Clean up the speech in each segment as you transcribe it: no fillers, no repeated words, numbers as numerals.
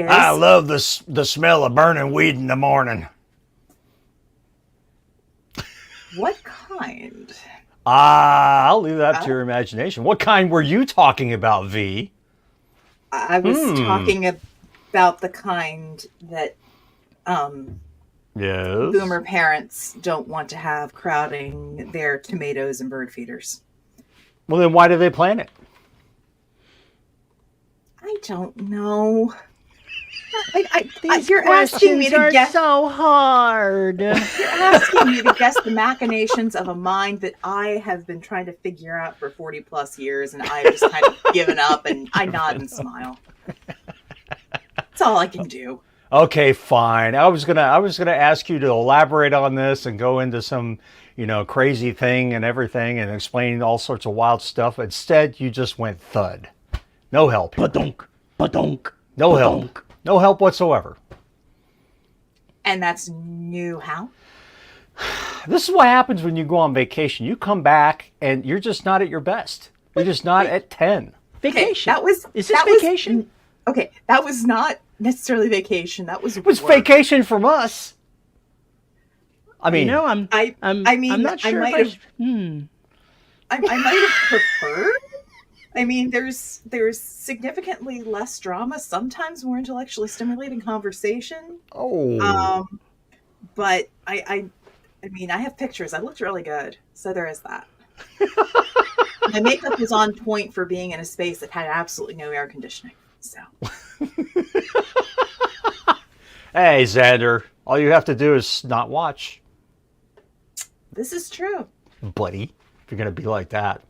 is. I love the smell of burning weed in the morning. What kind? I'll leave that to your imagination. What kind were you talking about, V? I was talking about the kind that Yes. boomer parents don't want to have crowding their tomatoes and bird feeders. Well, then why do they plant it? I don't know. These you're asking me questions to are guess. so hard. You're asking me to guess the machinations of a mind that I have been trying to figure out for 40 plus years, and I've just kind of given up, and I nod and smile. That's all I can do. Okay, fine. I was gonna ask you to elaborate on this and go into some, crazy thing and everything and explain all sorts of wild stuff. Instead, you just went thud. No help. Ba-dunk, ba-dunk, No ba-dunk. help. No help whatsoever. And that's new how? This is what happens when you go on vacation. You come back and you're just not at your best. You're just not at 10. Vacation. Is this that vacation? Okay, that was not necessarily vacation. That was It was work. vacation from us. I mean, I'm not sure. I might have preferred. I mean, there's significantly less drama, sometimes more intellectually stimulating conversation. But I mean, I have pictures. I looked really good, so there is that. My makeup was on point for being in a space that had absolutely no air conditioning. So, hey, Xander, all you have to do is not watch, this is true. buddy, if you're going to be like that.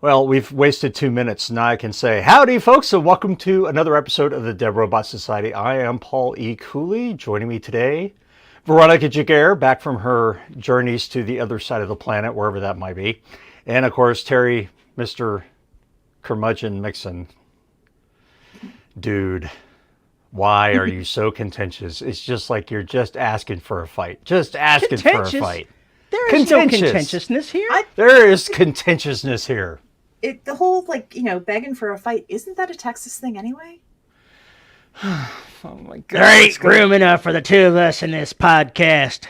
Well, we've wasted 2 minutes. Now I can say, howdy, folks, and welcome to another episode of the Dead Robot Society. I am Paul E. Cooley. Joining me today, Veronica Jaguar, back from her journeys to the other side of the planet, wherever that might be. And, of course, Terry, Mr. Curmudgeon Mixon. Dude, why are you so contentious? It's just like you're just asking for a fight. Just asking for a fight. There is no contentiousness here. There is contentiousness here. The whole, begging for a fight, isn't that a Texas thing anyway? Oh my God. There ain't room enough for the two of us in this podcast.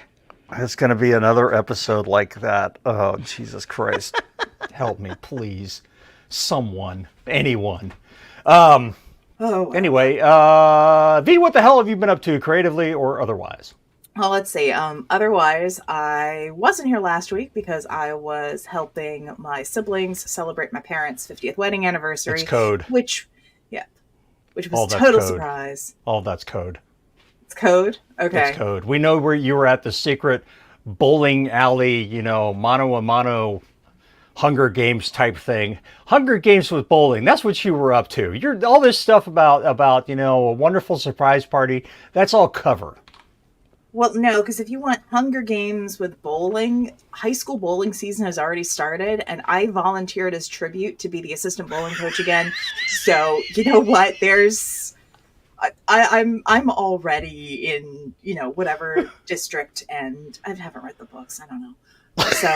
It's going to be another episode like that. Oh, Jesus Christ. Help me, please. Someone. Anyone. Anyway, V, what the hell have you been up to creatively or otherwise? Well, let's see. Otherwise, I wasn't here last week because I was helping my siblings celebrate my parents' 50th wedding anniversary. It's code. Which was a total surprise. All that's code. It's code? Okay. It's code. We know where you were at the secret bowling alley, mano-a-mano Hunger Games type thing. Hunger Games with bowling. That's what you were up to. You're all this stuff about a wonderful surprise party. That's all cover. Well, no, because if you want Hunger Games with bowling, high school bowling season has already started, and I volunteered as tribute to be the assistant bowling coach again. So you know what? I'm already in whatever district, and I haven't read the books. I don't know. So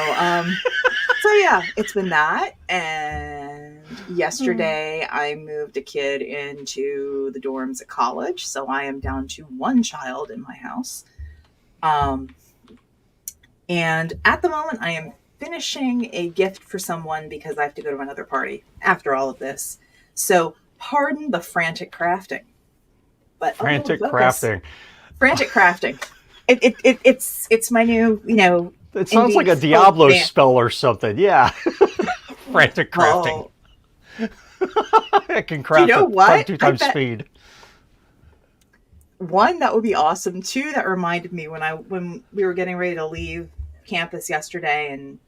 yeah, it's been that. And yesterday I moved a kid into the dorms at college, so I am down to one child in my house. And at the moment I am finishing a gift for someone because I have to go to another party after all of this. So pardon the frantic crafting. But Frantic crafting. It's my new, It sounds like a Diablo spell or something. Yeah. Frantic crafting. I can craft at 2 times speed. One, that would be awesome. Two, that reminded me when we were getting ready to leave campus yesterday and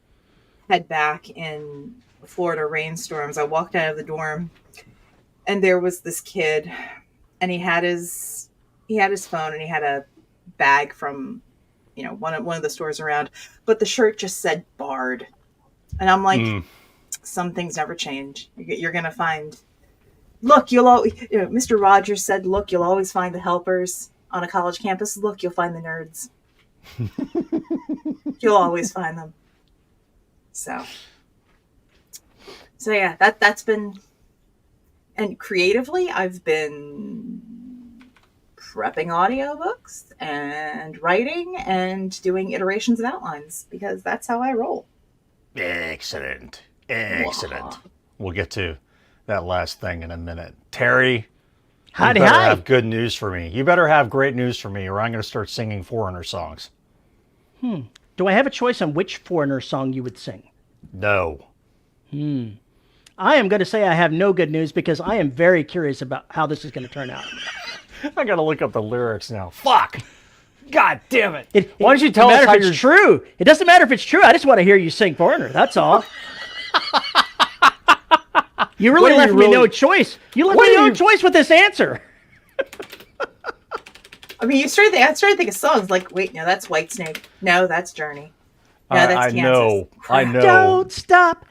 head back in Florida rainstorms. I walked out of the dorm and there was this kid, and he had his phone and he had a bag from one of the stores around, but the shirt just said Bard. And I'm like, some things never change. You're going to find, look, you'll always, Mr. Rogers said, look, you'll always find the helpers on a college campus. Look, you'll find the nerds. You'll always find them. So yeah, that's been, and creatively I've been prepping audiobooks and writing and doing iterations of outlines because that's how I roll. Excellent. Excellent. We'll get to that last thing in a minute. Terry, Howdy, you better hi. have good news for me. You better have great news for me or I'm going to start singing Foreigner songs. Do I have a choice on which Foreigner song you would sing? No. I am going to say I have no good news because I am very curious about how this is going to turn out. I got to look up the lyrics now. Fuck. God damn it. Why don't you tell us how if it's true? It doesn't matter if it's true. I just want to hear you sing Foreigner. That's all. You really left me no choice. You left me no choice with this answer. I mean, I started to think of songs like, wait, no, that's Whitesnake. No, that's Journey. No, that's I Kansas. know. I know. Don't stop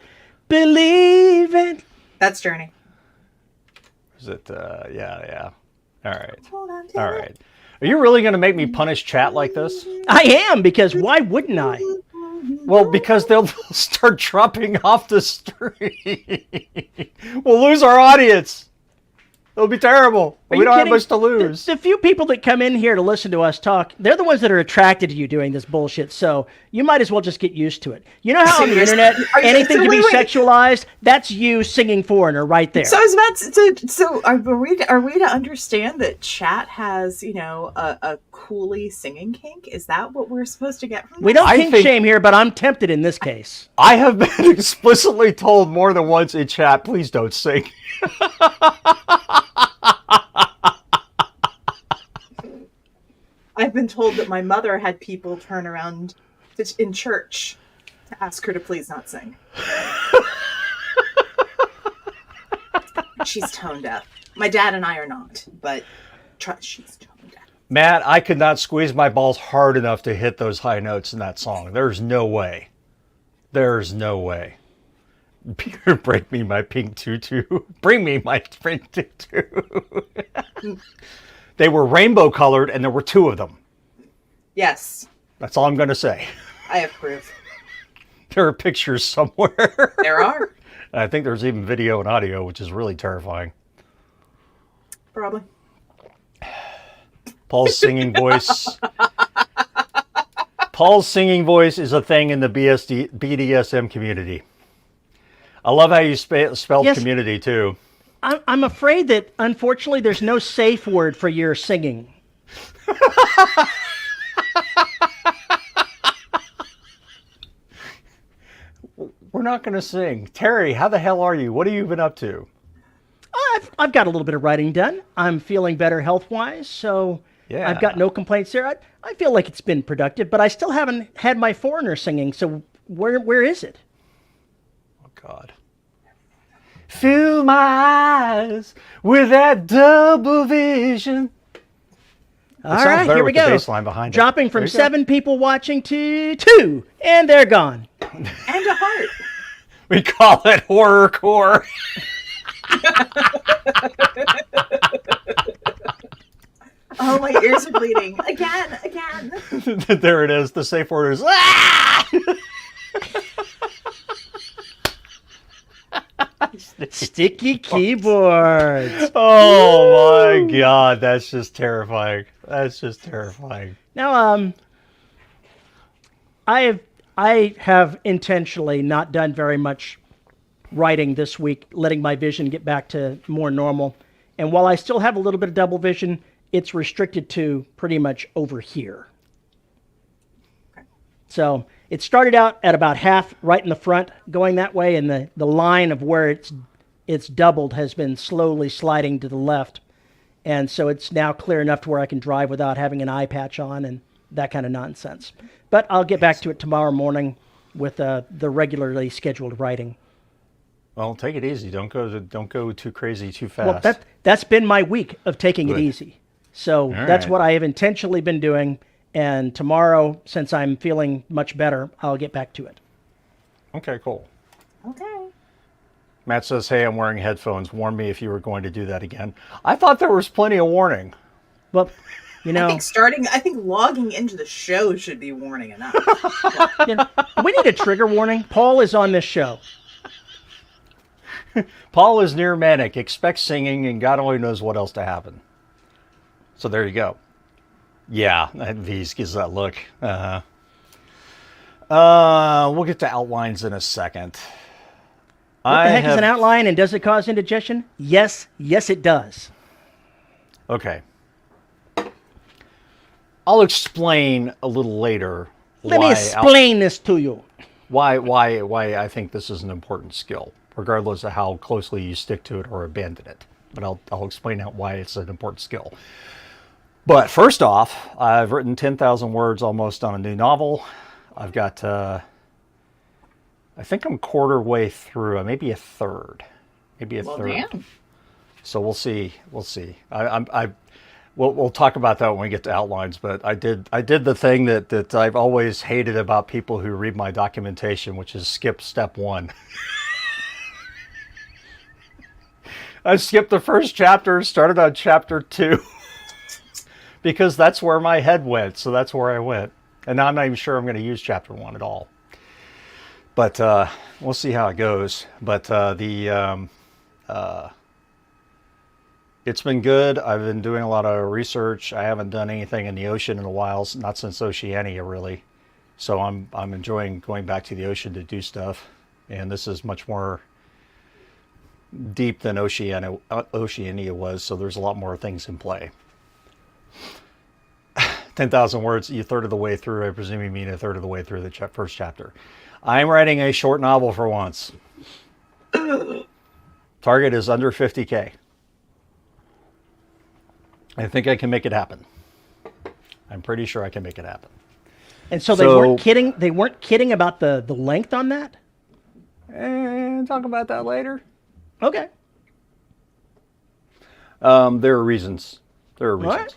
believing. That's Journey. Is it? Yeah. All right. Hold on to All it. right. Are you really going to make me punish chat like this? I am, because why wouldn't I? Well, because they'll start dropping off the stream. We'll lose our audience. It'll be terrible. Are We you don't have kidding? much to lose. The few people that come in here to listen to us talk, they're the ones that are attracted to you doing this bullshit. So you might as well just get used to it. You know how on the internet, anything can be sexualized? That's you singing Foreigner right there. So I was about to, are we to understand that chat has, a coolie singing kink? Is that what we're supposed to get from that? We don't I kink think- shame here, but I'm tempted in this case. I have been explicitly told more than once in chat, please don't sing. I've been told that my mother had people turn around in church to ask her to please not sing. She's tone deaf. My dad and I are not, but she's tone deaf. Matt, I could not squeeze my balls hard enough to hit those high notes in that song. There's no way. There's no way. Break me my pink tutu. Bring me my pink tutu. They were rainbow colored and there were two of them. Yes, That's all I'm going to say. I have proof. There are pictures somewhere. There are. I think there's even video and audio, which is really terrifying. Probably. Paul's singing voice. Paul's singing voice is a thing in the BDSM community. I love how you spelled Yes. community too. I'm afraid that, unfortunately, there's no safe word for your singing. We're not going to sing. Terry, how the hell are you? What have you been up to? I've got a little bit of writing done. I'm feeling better health-wise, so Yeah. I've got no complaints there. I feel like it's been productive, but I still haven't had my Foreigner singing, so where is it? Oh, God. Fill my eyes with that double vision. All sounds right, better here we with the go. bass line behind it. Dropping from There you go. 7 people watching to 2, and they're gone. And a heart. We call it horrorcore. Oh, my ears are bleeding. Again. There it is. The safe word is ah! Sticky keyboards. Oh my God, that's just terrifying. That's just terrifying. Now, I have intentionally not done very much writing this week, letting my vision get back to more normal. And while I still have a little bit of double vision, it's restricted to pretty much over here. So it started out at about half right in the front, going that way, and the line of where it's doubled has been slowly sliding to the left. And so it's now clear enough to where I can drive without having an eye patch on and that kind of nonsense. But I'll get back to it tomorrow morning with the regularly scheduled writing. Well, take it easy. Don't go too crazy too fast. Well, that's been my week of taking it Good. easy. So All that's right. what I have intentionally been doing. And tomorrow, since I'm feeling much better, I'll get back to it. Okay, cool. Okay. Matt says, "Hey, I'm wearing headphones. Warn me if you were going to do that again." I thought there was plenty of warning. Well, you know, I think logging into the show should be warning enough. we need a trigger warning. Paul is on this show. Paul is near manic. Expect singing, and God only knows what else to happen. So there you go. Yeah, that V's gives that look. We'll get to outlines in a second. What the heck is an outline, and does it cause indigestion? Yes, it does. Okay. I'll explain a little later. Let me explain this to you. Why I think this is an important skill, regardless of how closely you stick to it or abandon it. But I'll explain out why it's an important skill. But first off, I've written 10,000 words almost on a new novel. I've got, I think I'm quarter way through, maybe a third, Well, damn. So we'll see. We'll talk about that when we get to outlines. But I did the thing that I've always hated about people who read my documentation, which is skip step 1. I skipped the first chapter, started on chapter 2, because that's where my head went. So that's where I went. And now I'm not even sure I'm going to use chapter 1 at all. But we'll see how it goes. But it's been good. I've been doing a lot of research. I haven't done anything in the ocean in a while, not since Oceania, really. So I'm enjoying going back to the ocean to do stuff. And this is much more deep than Oceania was, so there's a lot more things in play. 10,000 words, a third of the way through. I presume you mean a third of the way through the first chapter. I'm writing a short novel for once. Target is under 50K. I think I can make it happen. I'm pretty sure I can make it happen. And so they weren't kidding. They weren't kidding about the length on that. And talk about that later. Okay. There are reasons. What?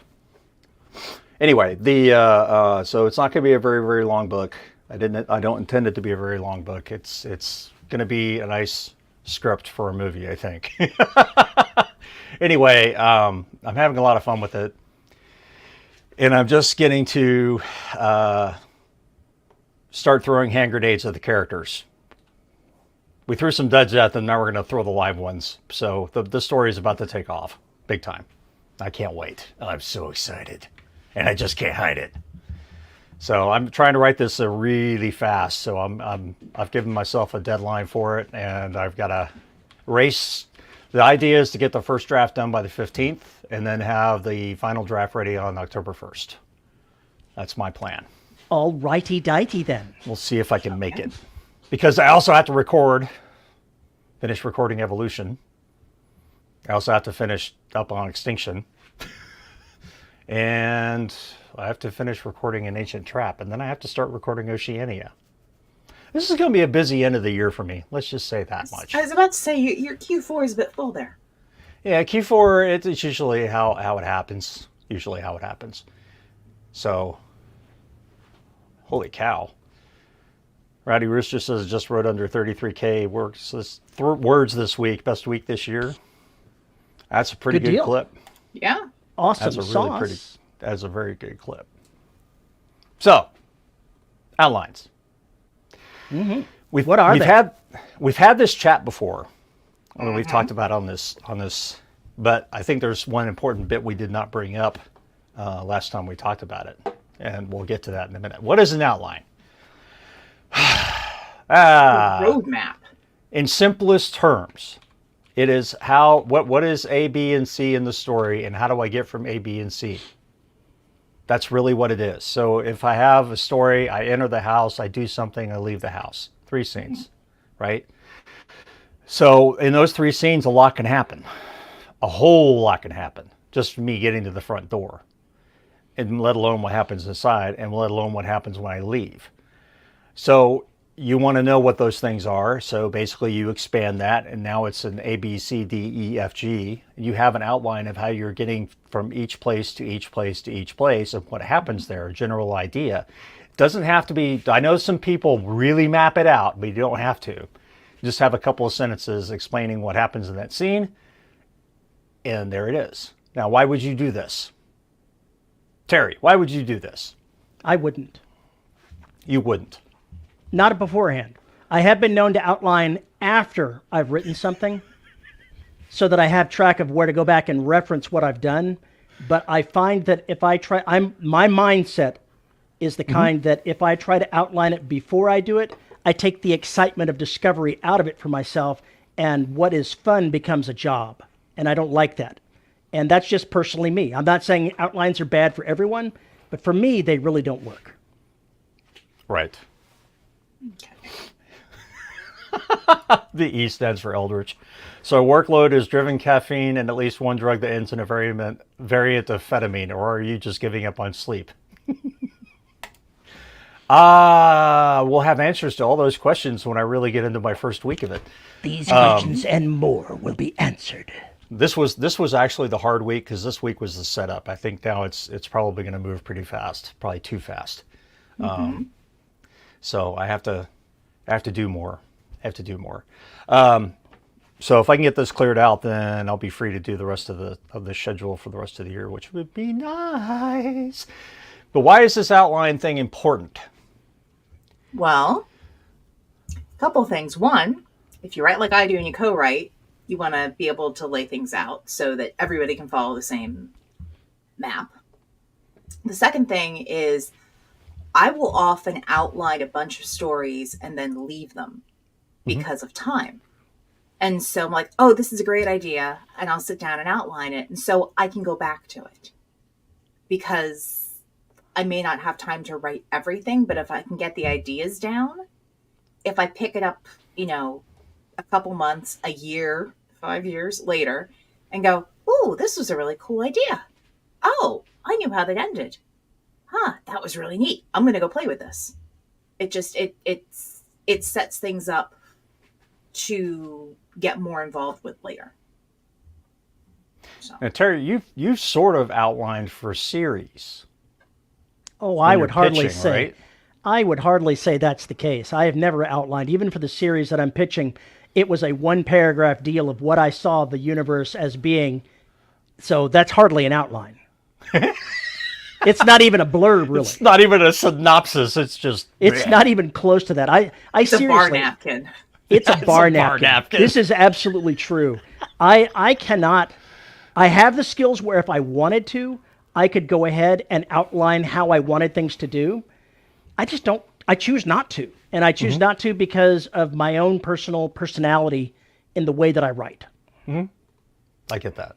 Anyway, so it's not going to be a very, very long book. I don't intend it to be a very long book. It's going to be a nice script for a movie, I think. Anyway, I'm having a lot of fun with it, and I'm just getting to start throwing hand grenades at the characters. We threw some duds at them. Now we're going to throw the live ones. So the story is about to take off big time. I can't wait. I'm so excited. And I just can't hide it. So I'm trying to write this really fast. So I've given myself a deadline for it, and I've got to race. The idea is to get the first draft done by the 15th, and then have the final draft ready on October 1st. That's my plan. All righty-dighty then. We'll see if I can make it. Because I also have to finish recording Evolution. I also have to finish up on Extinction. And I have to finish recording An Ancient Trap, and then I have to start recording Oceania. This is going to be a busy end of the year for me. Let's just say that much. I was about to say, your Q4 is a bit full there. Yeah, Q4, it's usually how it happens. So, holy cow. Rowdy Rooster says just wrote under 33K words this week. Best week this year. That's a pretty good clip. Yeah. Awesome That's a very good clip. So, outlines. Mm-hmm. We've had this chat before. I mean, we've talked about on this, but I think there's one important bit we did not bring up last time we talked about it, and we'll get to that in a minute. What is an outline? Roadmap. In simplest terms, it is what is A, B, and C in the story, and how do I get from A, B, and C? That's really what it is. So if I have a story, I enter the house, I do something, I leave the house. 3 scenes, right? So in those 3 scenes, a lot can happen. A whole lot can happen. Just from me getting to the front door. And let alone what happens inside, and let alone what happens when I leave. So you want to know what those things are. So basically you expand that, and now it's an A, B, C, D, E, F, G. You have an outline of how you're getting from each place to each place to each place, and what happens there, a general idea. It doesn't have to be, I know some people really map it out, but you don't have to. You just have a couple of sentences explaining what happens in that scene, and there it is. Now, why would you do this? Terry, why would you do this? I wouldn't. You wouldn't. Not beforehand. I have been known to outline after I've written something so that I have track of where to go back and reference what I've done. But I find that if I try, my mindset is the kind that if I try to outline it before I do it, I take the excitement of discovery out of it for myself, and what is fun becomes a job, and I don't like that. And that's just personally me. I'm not saying outlines are bad for everyone, but for me, they really don't work. Right. Okay. The E stands for Eldritch. So workload is driven caffeine and at least one drug that ends in a variant of amphetamine, or are you just giving up on sleep? We'll have answers to all those questions when I really get into my first week of it. These questions and more will be answered. This was actually the hard week because this week was the setup. I think now it's probably going to move pretty fast, probably too fast. So I have to do more. So if I can get this cleared out, then I'll be free to do the rest of the schedule for the rest of the year, which would be nice. But why is this outline thing important? Well, a couple things. One, if you write like I do and you co-write, you want to be able to lay things out so that everybody can follow the same map. The second thing is I will often outline a bunch of stories and then leave them because of time. And so I'm like, oh, this is a great idea. And I'll sit down and outline it. And so I can go back to it because I may not have time to write everything, but if I can get the ideas down, if I pick it up, a couple months, a year, 5 years later and go, oh, this was a really cool idea. Oh, I knew how that ended. That was really neat. I'm going to go play with this. It just, it sets things up to get more involved with later. So. Now, Terry, you've sort of outlined for series. Oh, I would hardly pitching, say. right? I would hardly say that's the case. I have never outlined, even for the series that I'm pitching. It was a one-paragraph deal of what I saw the universe as being. So that's hardly an outline. It's not even a blurb, really. It's not even a synopsis. It's just. It's not even close to that. It's seriously. a bar napkin. It's a bar napkin. This is absolutely true. I cannot. I have the skills where if I wanted to, I could go ahead and outline how I wanted things to do. I just don't. I choose not to. And I choose not to because of my own personality in the way that I write. I get that.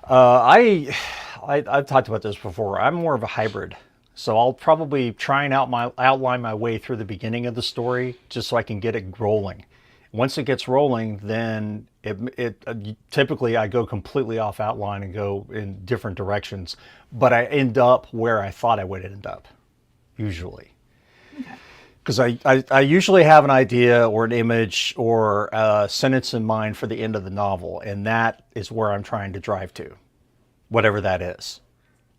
I've talked about this before. I'm more of a hybrid. So I'll probably try and outline my way through the beginning of the story just so I can get it rolling. Once it gets rolling, then typically I go completely off outline and go in different directions, but I end up where I thought I would end up, usually. Because I usually have an idea or an image or a sentence in mind for the end of the novel, and that is where I'm trying to drive to, whatever that is.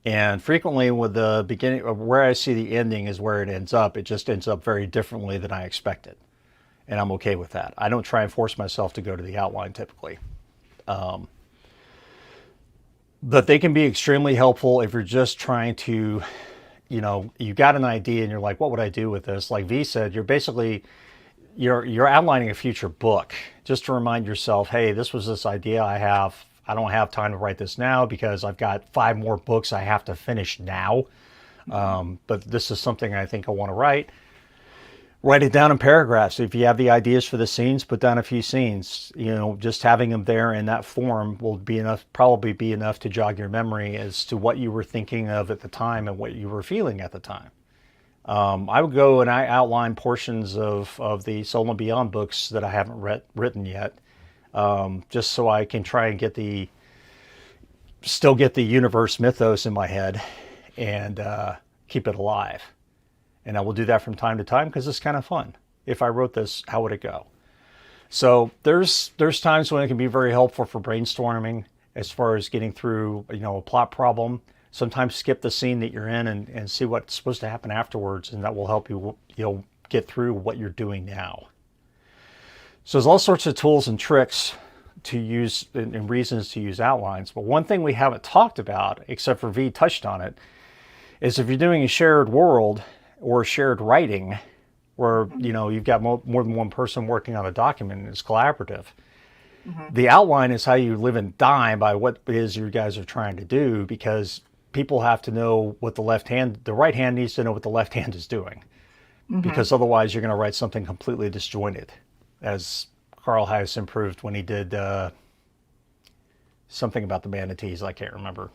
And frequently with the beginning, where I see the ending is where it ends up. It just ends up very differently than I expected. And I'm okay with that. I don't try and force myself to go to the outline typically. But they can be extremely helpful if you're just trying to, you got an idea and you're like, what would I do with this? Like V said, you're outlining a future book just to remind yourself, hey, this was this idea I have. I don't have time to write this now because I've got 5 more books I have to finish now. But this is something I think I want to write. Write it down in paragraphs. If you have the ideas for the scenes, put down a few scenes. Just having them there in that form will be enough, probably be enough to jog your memory as to what you were thinking of at the time and what you were feeling at the time. I would go and I outline portions of the Soul and Beyond books that I haven't written yet. Just so I can try and still get the universe mythos in my head and keep it alive. And I will do that from time to time because it's kind of fun. If I wrote this, how would it go? So there's times when it can be very helpful for brainstorming as far as getting through, a plot problem. Sometimes skip the scene that you're in and see what's supposed to happen afterwards, and that will help you, get through what you're doing now. So there's all sorts of tools and tricks to use and reasons to use outlines. But one thing we haven't talked about, except for V touched on it, is if you're doing a shared world or shared writing where, you've got more than one person working on a document and it's collaborative, The outline is how you live and die by what it is you guys are trying to do, because people have to know what the right hand needs to know what the left hand is doing. Because otherwise you're going to write something completely disjointed, as Carl Highs improved when he did something about the manatees. I can't remember.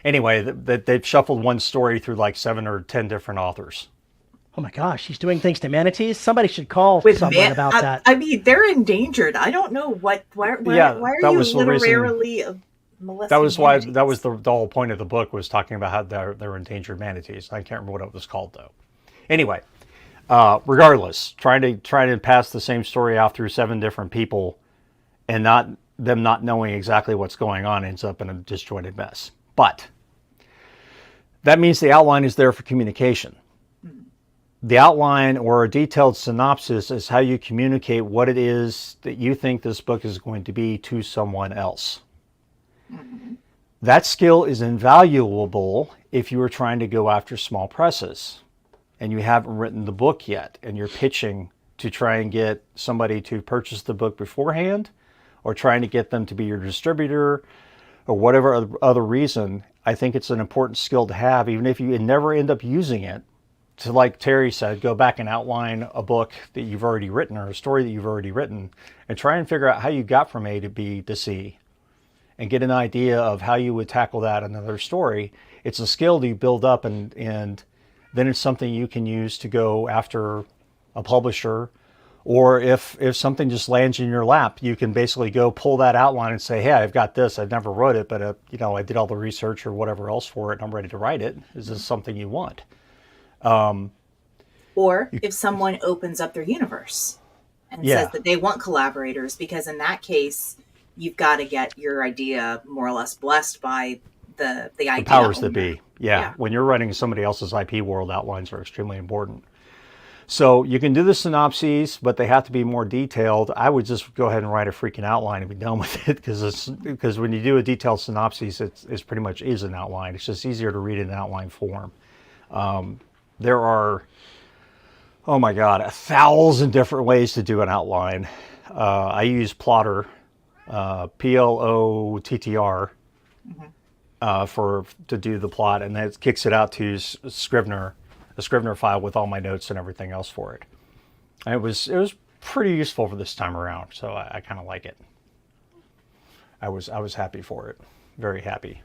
Anyway, they've shuffled one story through like 7 or 10 different authors. Oh my gosh, he's doing things to manatees. Somebody should call someone about that. I mean, they're endangered. I don't know why are you literally molesting that was why manatees? that was the whole point of the book, was talking about how they're endangered manatees. I can't remember what it was called though. Anyway, regardless, trying to pass the same story out through 7 different people and them not knowing exactly what's going on ends up in a disjointed mess. But that means the outline is there for communication. The outline, or a detailed synopsis, is how you communicate what it is that you think this book is going to be to someone else. That skill is invaluable if you are trying to go after small presses and you haven't written the book yet and you're pitching to try and get somebody to purchase the book beforehand, or trying to get them to be your distributor, or whatever other reason. I think it's an important skill to have, even if you never end up using it, to, like Terry said, go back and outline a book that you've already written, or a story that you've already written, and try and figure out how you got from A to B to C, and get an idea of how you would tackle that in another story. It's a skill that you build up, and then it's something you can use to go after a publisher. Or if something just lands in your lap, you can basically go pull that outline and say, hey, I've got this. I've never wrote it, but I did all the research or whatever else for it, and I'm ready to write it. Is this something you want? Or if someone opens up their universe and says that they want collaborators, because in that case, you've got to get your idea more or less blessed by the idea. The powers that be. Yeah. When you're writing somebody else's IP world, outlines are extremely important. So you can do the synopses, but they have to be more detailed. I would just go ahead and write a freaking outline and be done with it, because when you do a detailed synopsis, it's pretty much is an outline. It's just easier to read in outline form. There are, oh my God, 1,000 different ways to do an outline. I use Plotter, Plottr, to do the plot, and then it kicks it out to Scrivener, a Scrivener file with all my notes and everything else for it. And it was pretty useful for this time around, so I kind of like it. I was happy for it, very happy.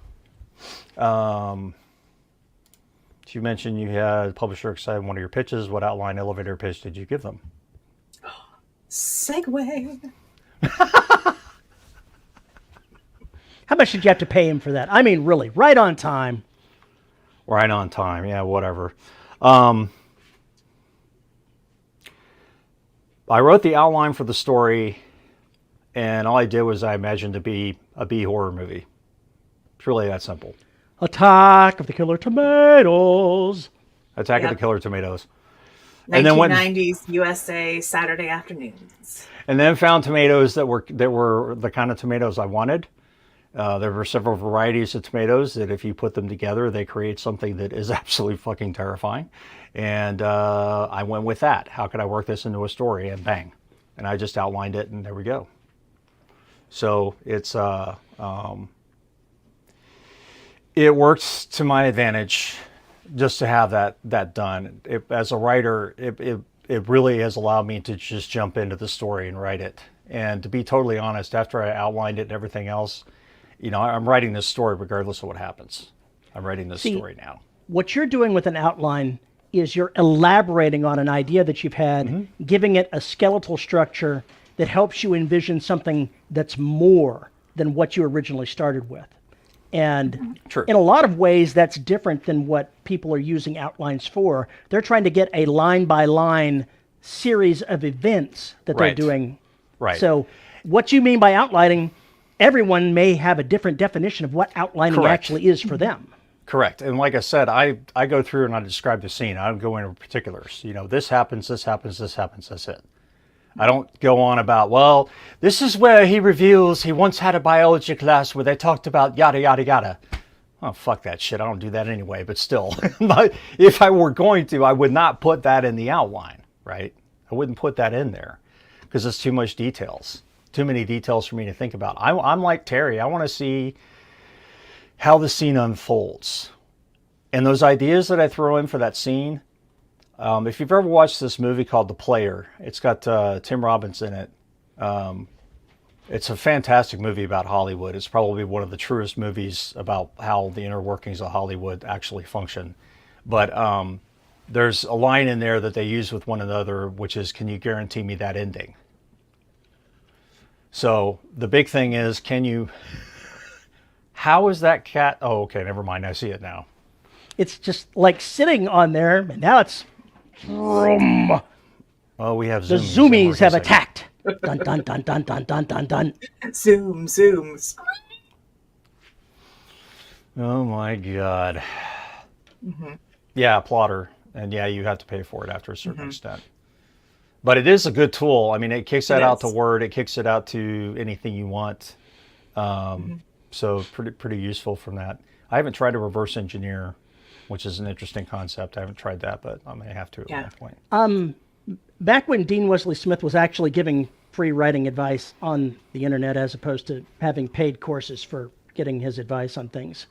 You mentioned you had a publisher excited one of your pitches. What outline elevator pitch did you give them? Segue. How much did you have to pay him for that? I mean, really, right on time. Right on time, yeah, whatever. I wrote the outline for the story, and all I did was I imagined to be a B horror movie. It's really that simple. Attack of the Killer Tomatoes. Attack of the Killer Tomatoes. 1990s USA Saturday afternoons. And then found tomatoes that were the kind of tomatoes I wanted. There were several varieties of tomatoes that if you put them together, they create something that is absolutely fucking terrifying. And I went with that. How could I work this into a story? And bang. And I just outlined it, and there we go. So it's it works to my advantage just to have that done. As a writer, it really has allowed me to just jump into the story and write it. And to be totally honest, after I outlined it and everything else, I'm writing this story regardless of what happens. I'm writing this story now. What you're doing with an outline is you're elaborating on an idea that you've had, giving it a skeletal structure that helps you envision something that's more than what you originally started with. And in a lot of ways, that's different than what people are using outlines for. They're trying to get a line-by-line series of events that they're doing. Right. So what you mean by outlining, everyone may have a different definition of what outlining actually is for them. Correct. And like I said, I go through and I describe the scene. I don't go into particulars. This happens, this happens, this happens, that's it. I don't go on about, well, this is where he reveals he once had a biology class where they talked about yada, yada, yada. Oh, fuck that shit. I don't do that anyway, but still. But if I were going to, I would not put that in the outline, right? I wouldn't put that in there because it's too much details. too many details for me to think about. I'm like Terry. I want to see how the scene unfolds. And those ideas that I throw in for that scene, if you've ever watched this movie called The Player, it's got Tim Robbins in it. It's a fantastic movie about Hollywood. It's probably one of the truest movies about how the inner workings of Hollywood actually function. But there's a line in there that they use with one another, which is, "Can you guarantee me that ending?" So the big thing is, how is that cat? Oh, okay, never mind. I see it now. It's just like sitting on there, and now it's. Vroom. Oh, we have The zoomies have attacked. Dun dun dun dun dun dun dun dun. Zoom, zooms. Oh my God. Yeah, plotter. And yeah, you have to pay for it after a certain extent. But it is a good tool. I mean, it kicks that out to Word. It kicks it out to anything you want. So pretty useful from that. I haven't tried to reverse engineer, which is an interesting concept. I haven't tried that, but I may have to at one point. Back when Dean Wesley Smith was actually giving free writing advice on the internet as opposed to having paid courses for getting his advice on things,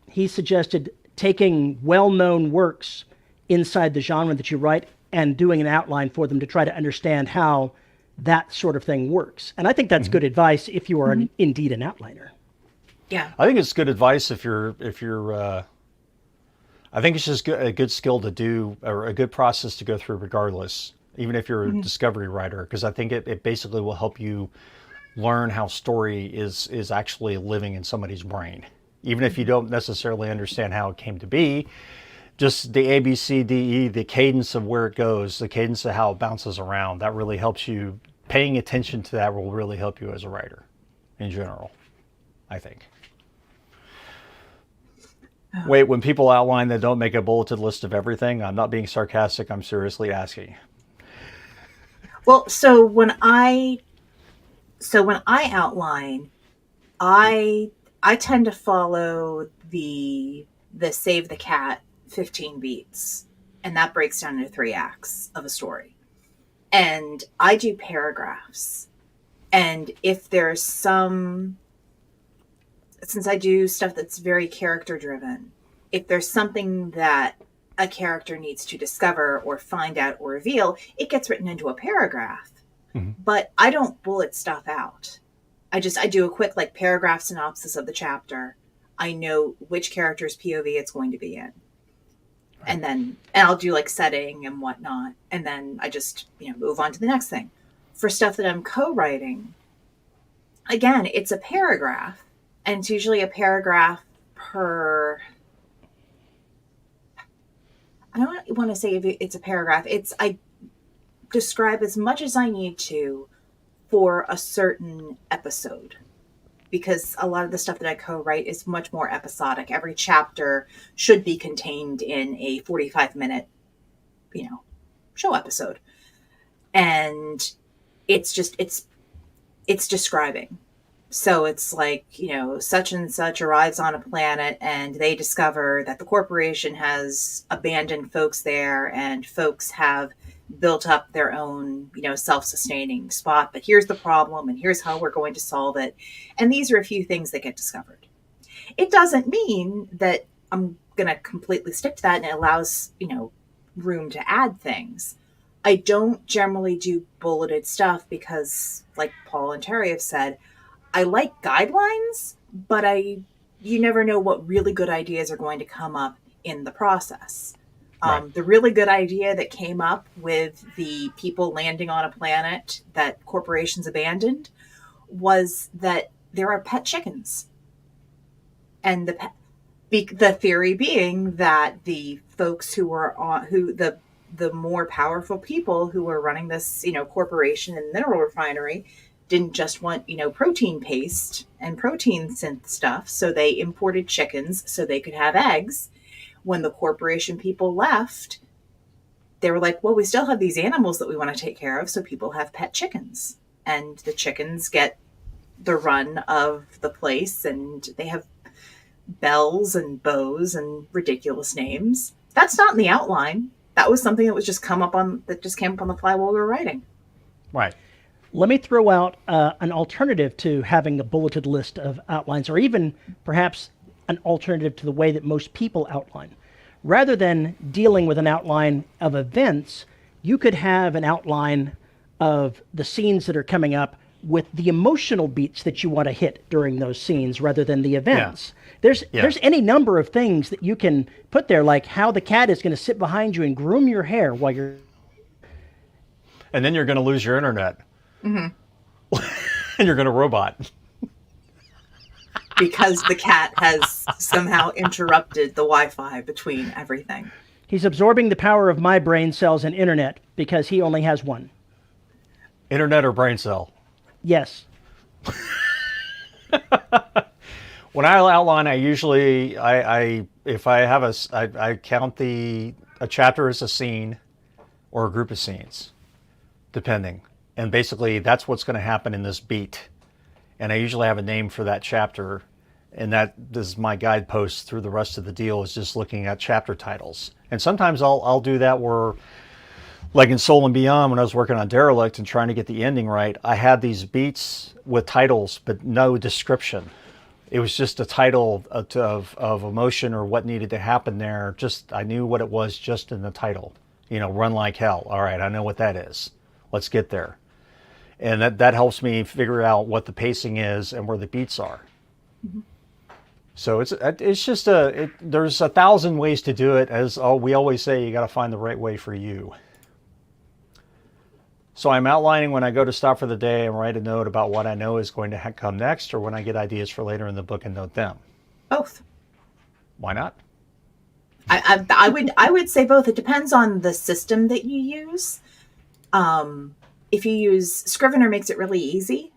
he suggested taking well-known works inside the genre that you write and doing an outline for them to try to understand how that sort of thing works. And I think that's good advice if you are indeed an outliner. Yeah. I think it's good advice if you're I think it's just a good skill to do, or a good process to go through regardless, even if you're a discovery writer, because I think it basically will help you learn how story is actually living in somebody's brain. Even if you don't necessarily understand how it came to be, just the A, B, C, D, E, the cadence of where it goes, the cadence of how it bounces around, that really helps you. Paying attention to that will really help you as a writer in general, I think. Wait, when people outline they don't make a bulleted list of everything, I'm not being sarcastic, I'm seriously asking. Well, so when I outline, I tend to follow the Save the Cat 15 beats, and that breaks down into 3 acts of a story. And I do paragraphs. And if there's since I do stuff that's very character driven, if there's something that a character needs to discover or find out or reveal, it gets written into a paragraph. But I don't bullet stuff out. I do a quick paragraph synopsis of the chapter. I know which character's POV it's going to be in. And I'll do setting and whatnot. And then I just, move on to the next thing. For stuff that I'm co-writing, again, it's a paragraph. And it's usually a paragraph per, I don't want to say if it's a paragraph. I describe as much as I need to for a certain episode. Because a lot of the stuff that I co-write is much more episodic. Every chapter should be contained in a 45-minute, show episode. And it's describing. So it's such and such arrives on a planet and they discover that the corporation has abandoned folks there and folks have built up their own, self-sustaining spot. But here's the problem and here's how we're going to solve it. And these are a few things that get discovered. It doesn't mean that I'm going to completely stick to that, and it allows, room to add things. I don't generally do bulleted stuff because, like Paul and Terry have said, I like guidelines, but you never know what really good ideas are going to come up in the process. Right. The really good idea that came up with the people landing on a planet that corporations abandoned was that there are pet chickens. And the theory being that the folks who were the more powerful people who were running this, corporation and mineral refinery didn't just want, protein paste and protein synth stuff. So they imported chickens so they could have eggs. When the corporation people left, they were like, well, we still have these animals that we want to take care of. So people have pet chickens, and the chickens get the run of the place, and they have bells and bows and ridiculous names. That's not in the outline. That was something that was just came up on the fly while we were writing. Right. Let me throw out an alternative to having a bulleted list of outlines, or even perhaps an alternative to the way that most people outline. Rather than dealing with an outline of events, you could have an outline of the scenes that are coming up with the emotional beats that you want to hit during those scenes rather than the events. There's any number of things that you can put there, like how the cat is going to sit behind you and groom your hair while you're... And then you're going to lose your internet. Mm-hmm. And you're going to robot. Because the cat has somehow interrupted the Wi-Fi between everything. He's absorbing the power of my brain cells and internet because he only has one. Internet or brain cell? Yes. When I outline, I usually, if I have I count a chapter as a scene or a group of scenes, depending. And basically, that's what's going to happen in this beat. And I usually have a name for that chapter. And this is my guidepost through the rest of the deal, is just looking at chapter titles. And sometimes I'll do that where, like in Soul and Beyond, when I was working on Derelict and trying to get the ending right, I had these beats with titles, but no description. It was just a title of emotion or what needed to happen there. Just, I knew what it was just in the title. Run Like Hell. All right, I know what that is. Let's get there. And that helps me figure out what the pacing is and where the beats are. Mm-hmm. So it's just there's 1,000 ways to do it. As we always say, you got to find the right way for you. So I'm outlining when I go to stop for the day and write a note about what I know is going to come next, or when I get ideas for later in the book and note them. Both. Why not? I would say both. It depends on the system that you use. If you use Scrivener, makes it really easy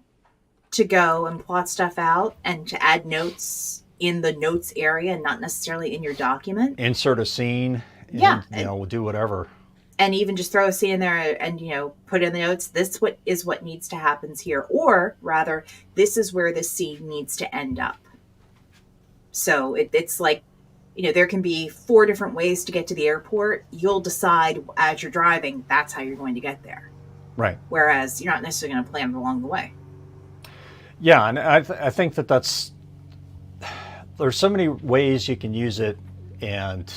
to go and plot stuff out and to add notes in the notes area and not necessarily in your document. Insert a scene. Yeah. We'll do whatever. And even just throw a scene in there and, put in the notes, this is what needs to happen here. Or rather, this is where this scene needs to end up. So it's like, there can be 4 different ways to get to the airport. You'll decide as you're driving, that's how you're going to get there. Right. Whereas you're not necessarily going to plan along the way. Yeah, and I think there's so many ways you can use it, and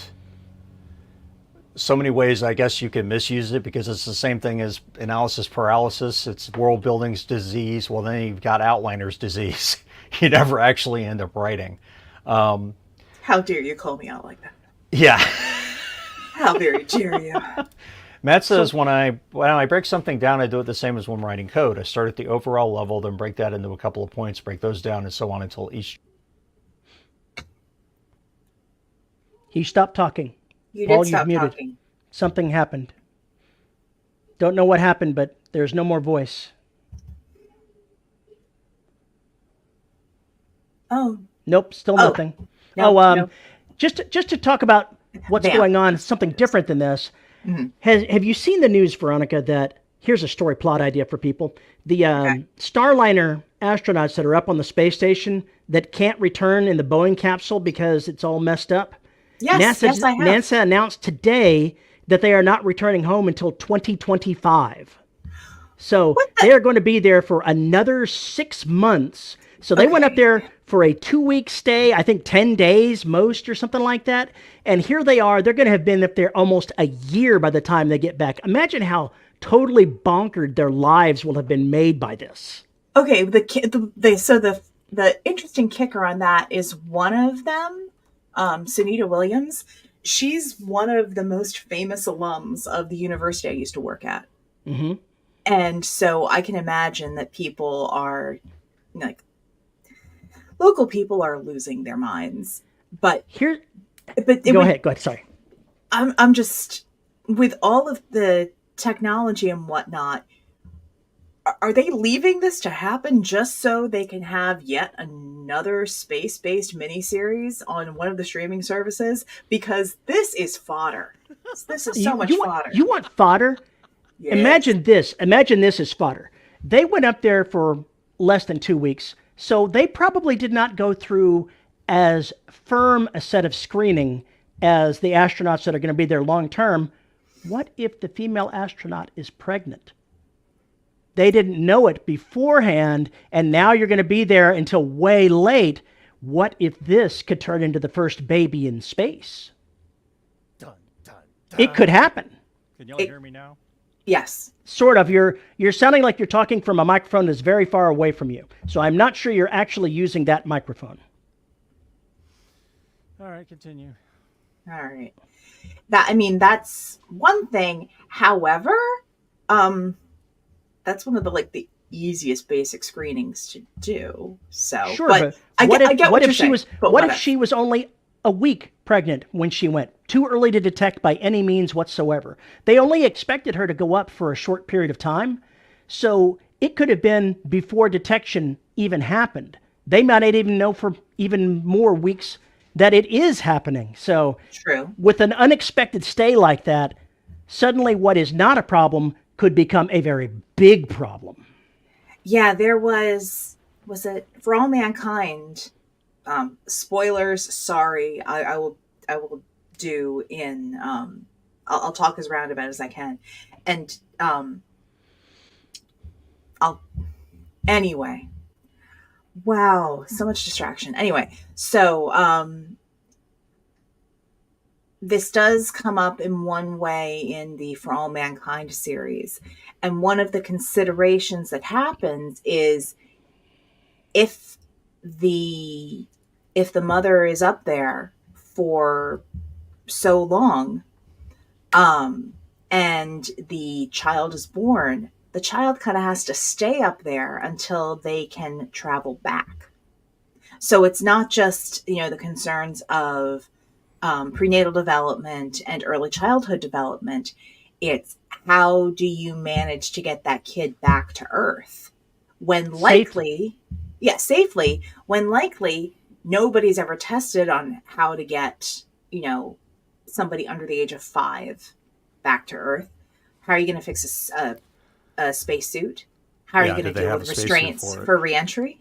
so many ways I guess you can misuse it, because it's the same thing as analysis paralysis. It's world building's disease. Well, then you've got outliner's disease. You never actually end up writing. How dare you call me out like that? Yeah. How very dare you? Matt says when I break something down, I do it the same as when writing code. I start at the overall level, then break that into a couple of points, break those down, and so on until each... He stopped talking. You Paul, did stop you've muted. talking. Something happened. Don't know what happened, but there's no more voice. Oh. Nope, still nothing. No. Just to talk about what's going on, something different than this. Mm-hmm. Have you seen the news, Veronica, that here's a story plot idea for people. The Starliner astronauts that are up on the space station that can't return in the Boeing capsule because it's all messed up. Yes, yes, I have. NASA announced today that they are not returning home until 2025. So they are going to be there for another 6 months. So they went up there for a 2-week stay, I think 10 days most or something like that. And here they are. They're going to have been up there almost a year by the time they get back. Imagine how totally bonkered their lives will have been made by this. Okay, the interesting kicker on that is one of them, Sunita Williams. She's one of the most famous alums of the university I used to work at. Mm-hmm. And so I can imagine that people are local people are losing their minds. But go ahead. Sorry. I'm just, with all of the technology and whatnot, are they leaving this to happen just so they can have yet another space-based miniseries on one of the streaming services? Because this is fodder. This is so much fodder. You want fodder? Yes. Imagine this. Imagine this as fodder. They went up there for less than 2 weeks, so they probably did not go through as firm a set of screening as the astronauts that are going to be there long term. What if the female astronaut is pregnant? They didn't know it beforehand, and now you're going to be there until way late. What if this could turn into the first baby in space? Dun, dun, dun. It could happen. Can y'all hear me now? Yes. Sort of. You're sounding like you're talking from a microphone that's very far away from you. So I'm not sure you're actually using that microphone. All right, continue. All right. That's one thing. However, that's one of the easiest basic screenings to do. So, sure, but I get what if she saying, was what if she was only a week pregnant when she went? Too early to detect by any means whatsoever. They only expected her to go up for a short period of time, so it could have been before detection even happened. They might not even know for even more weeks that it is happening. So true. With an unexpected stay like that, suddenly what is not a problem could become a very big problem. Yeah, there was it For All Mankind? Spoilers. Sorry, I will do in. I'll talk as roundabout as I can, and I'll anyway. Wow, so much distraction. Anyway, so this does come up in one way in the For All Mankind series, and one of the considerations that happens is if the mother is up there for so long, and the child is born, the child kind of has to stay up there until they can travel back. So it's not just, the concerns of prenatal development and early childhood development. It's how do you manage to get that kid back to Earth when likely, safely, when likely nobody's ever tested on how to get, somebody under the age of 5 back to Earth. How are you going to fix a spacesuit? How are you going to deal with restraints for reentry?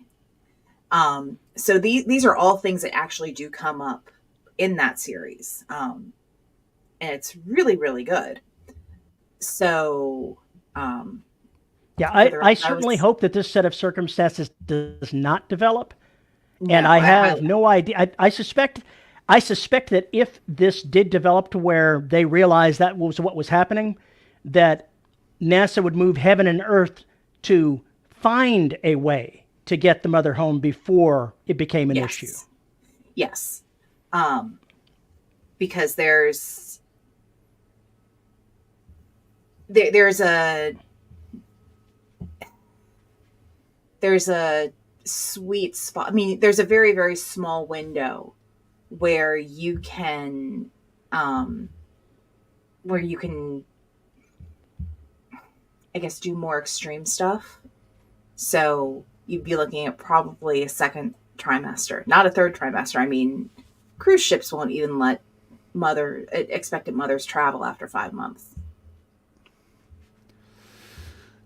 So these are all things that actually do come up in that series. And it's really, really good. So, I certainly hope that this set of circumstances does not develop. No, and I have no idea. I suspect that if this did develop to where they realized that was what was happening, that NASA would move heaven and earth to find a way to get the mother home before it became an issue. Yes. Because there's a sweet spot. I mean, there's a very, very small window where you can, I guess, do more extreme stuff. So you'd be looking at probably a second trimester, not a third trimester. I mean, cruise ships won't even let expectant mothers travel after 5 months.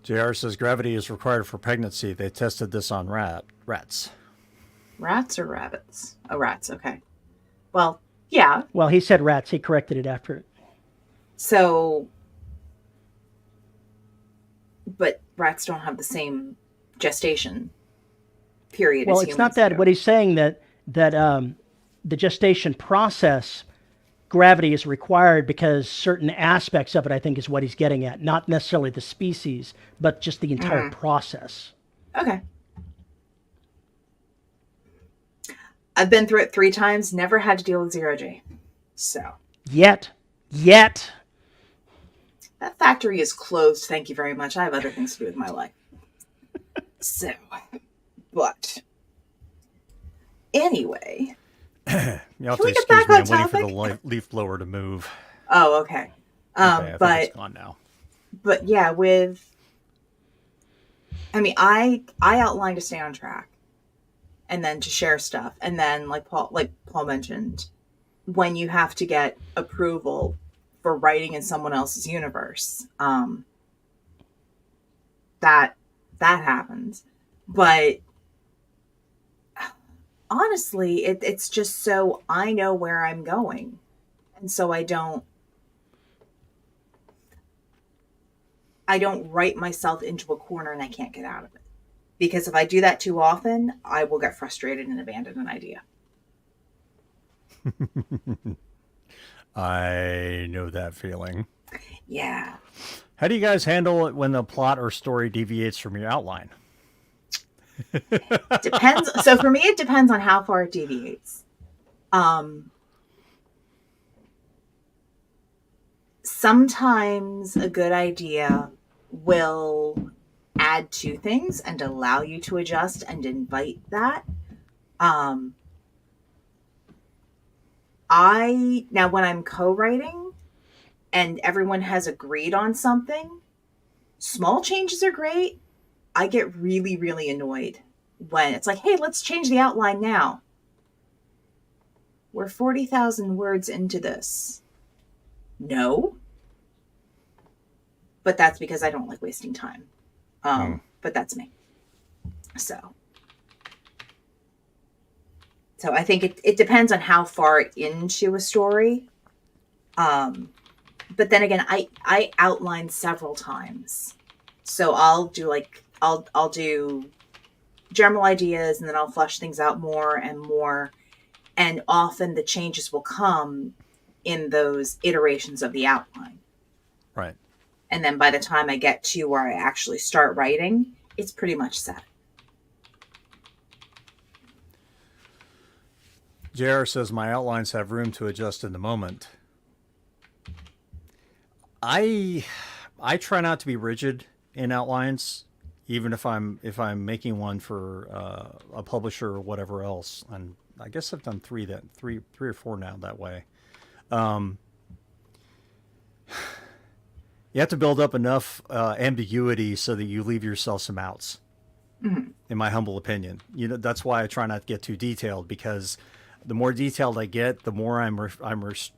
JR says gravity is required for pregnancy. They tested this on rats. Rats or rabbits? Oh, rats. Okay. Well, yeah. Well, he said rats. He corrected it after it. So, but rats don't have the same gestation period. Well, as it's not humans that. do. What he's saying that the gestation process, gravity is required because certain aspects of it, I think, is what he's getting at. Not necessarily the species, but just the entire process. Okay. I've been through it 3 times, never had to deal with 0G. So. Yet. That factory is closed, thank you very much. I have other things to do with my life. So, but. Anyway. You have Can to we get excuse back me, on I'm waiting for topic? the leaf blower to move. Oh, okay. I think it's gone now. But yeah, I outlined to stay on track, and then to share stuff, and then like Paul mentioned, when you have to get approval for writing in someone else's universe, that happens. But honestly, it's just so I know where I'm going, and so I don't. I don't write myself into a corner and I can't get out of it. Because if I do that too often, I will get frustrated and abandon an idea. I know that feeling. Yeah. How do you guys handle it when the plot or story deviates from your outline? Depends. So for me, it depends on how far it deviates. Sometimes a good idea will add to things and allow you to adjust and invite that. Now when I'm co-writing and everyone has agreed on something, small changes are great. I get really, really annoyed when it's like, hey, let's change the outline now. We're 40,000 words into this. No. But that's because I don't like wasting time. But that's me. So I think it depends on how far into a story. But then again, I outline several times. So I'll do general ideas and then I'll flesh things out more and more. And often the changes will come in those iterations of the outline. Right. And then by the time I get to where I actually start writing, it's pretty much set. JR says my outlines have room to adjust in the moment. I try not to be rigid in outlines, even if I'm making one for a publisher or whatever else. And I guess I've done three or four now that way. You have to build up enough ambiguity so that you leave yourself some outs. Mm-hmm. In my humble opinion, that's why I try not to get too detailed, because the more detailed I get, the more I'm